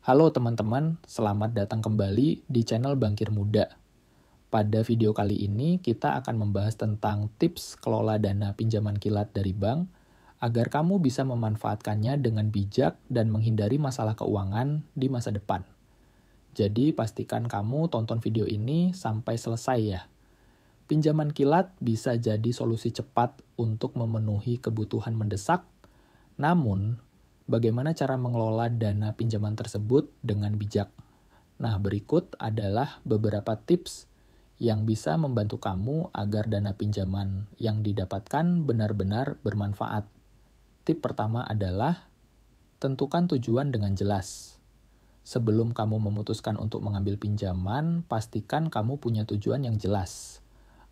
Halo teman-teman, selamat datang kembali di channel Bankir Muda. Pada video kali ini kita akan membahas tentang tips kelola dana pinjaman kilat dari bank agar kamu bisa memanfaatkannya dengan bijak dan menghindari masalah keuangan di masa depan. Jadi pastikan kamu tonton video ini sampai selesai ya. Pinjaman kilat bisa jadi solusi cepat untuk memenuhi kebutuhan mendesak, namun bagaimana cara mengelola dana pinjaman tersebut dengan bijak? Nah, berikut adalah beberapa tips yang bisa membantu kamu agar dana pinjaman yang didapatkan benar-benar bermanfaat. Tip pertama adalah tentukan tujuan dengan jelas. Sebelum kamu memutuskan untuk mengambil pinjaman, pastikan kamu punya tujuan yang jelas.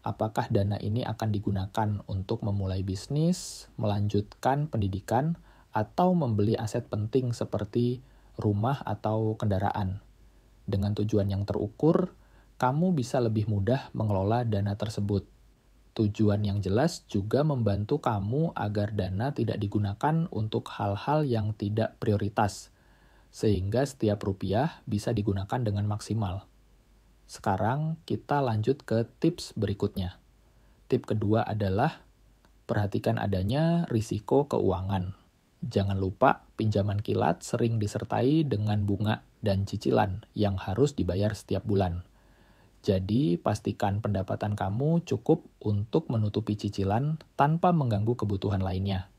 Apakah dana ini akan digunakan untuk memulai bisnis, melanjutkan pendidikan, atau membeli aset penting seperti rumah atau kendaraan. Dengan tujuan yang terukur, kamu bisa lebih mudah mengelola dana tersebut. Tujuan yang jelas juga membantu kamu agar dana tidak digunakan untuk hal-hal yang tidak prioritas, sehingga setiap rupiah bisa digunakan dengan maksimal. Sekarang kita lanjut ke tips berikutnya. Tip kedua adalah perhatikan adanya risiko keuangan. Jangan lupa, pinjaman kilat sering disertai dengan bunga dan cicilan yang harus dibayar setiap bulan. Jadi, pastikan pendapatan kamu cukup untuk menutupi cicilan tanpa mengganggu kebutuhan lainnya.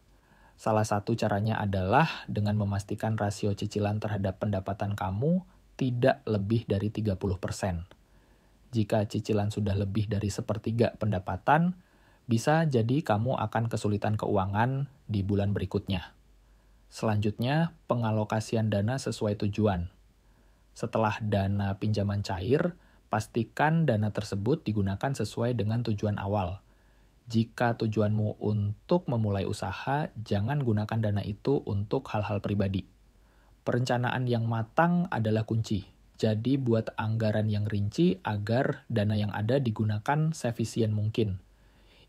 Salah satu caranya adalah dengan memastikan rasio cicilan terhadap pendapatan kamu tidak lebih dari 30%. Jika cicilan sudah lebih dari sepertiga pendapatan, bisa jadi kamu akan kesulitan keuangan di bulan berikutnya. Selanjutnya, pengalokasian dana sesuai tujuan. Setelah dana pinjaman cair, pastikan dana tersebut digunakan sesuai dengan tujuan awal. Jika tujuanmu untuk memulai usaha, jangan gunakan dana itu untuk hal-hal pribadi. Perencanaan yang matang adalah kunci. Jadi buat anggaran yang rinci agar dana yang ada digunakan seefisien mungkin.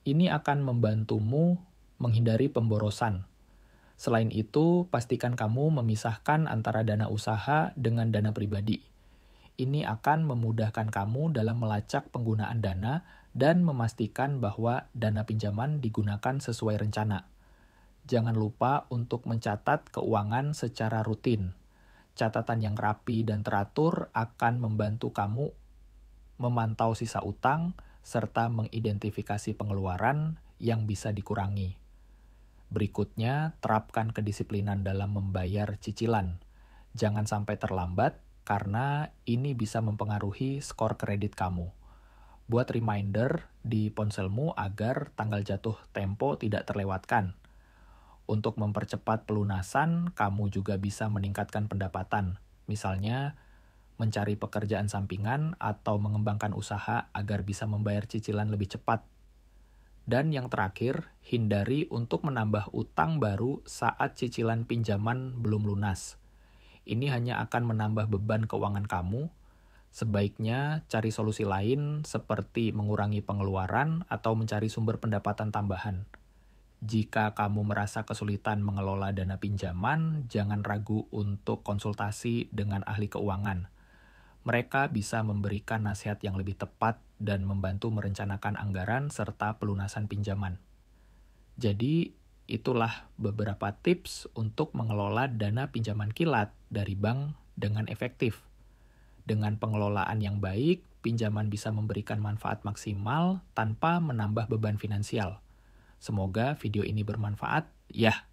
Ini akan membantumu menghindari pemborosan. Selain itu, pastikan kamu memisahkan antara dana usaha dengan dana pribadi. Ini akan memudahkan kamu dalam melacak penggunaan dana dan memastikan bahwa dana pinjaman digunakan sesuai rencana. Jangan lupa untuk mencatat keuangan secara rutin. Catatan yang rapi dan teratur akan membantu kamu memantau sisa utang serta mengidentifikasi pengeluaran yang bisa dikurangi. Berikutnya, terapkan kedisiplinan dalam membayar cicilan. Jangan sampai terlambat karena ini bisa mempengaruhi skor kredit kamu. Buat reminder di ponselmu agar tanggal jatuh tempo tidak terlewatkan. Untuk mempercepat pelunasan, kamu juga bisa meningkatkan pendapatan. Misalnya, mencari pekerjaan sampingan atau mengembangkan usaha agar bisa membayar cicilan lebih cepat. Dan yang terakhir, hindari untuk menambah utang baru saat cicilan pinjaman belum lunas. Ini hanya akan menambah beban keuangan kamu. Sebaiknya cari solusi lain seperti mengurangi pengeluaran atau mencari sumber pendapatan tambahan. Jika kamu merasa kesulitan mengelola dana pinjaman, jangan ragu untuk konsultasi dengan ahli keuangan. Mereka bisa memberikan nasihat yang lebih tepat dan membantu merencanakan anggaran serta pelunasan pinjaman. Jadi, itulah beberapa tips untuk mengelola dana pinjaman kilat dari bank dengan efektif. Dengan pengelolaan yang baik, pinjaman bisa memberikan manfaat maksimal tanpa menambah beban finansial. Semoga video ini bermanfaat, ya.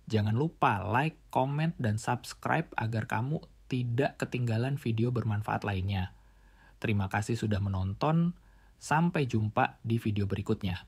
Jangan lupa like, komen, dan subscribe agar kamu tidak ketinggalan video bermanfaat lainnya. Terima kasih sudah menonton, sampai jumpa di video berikutnya.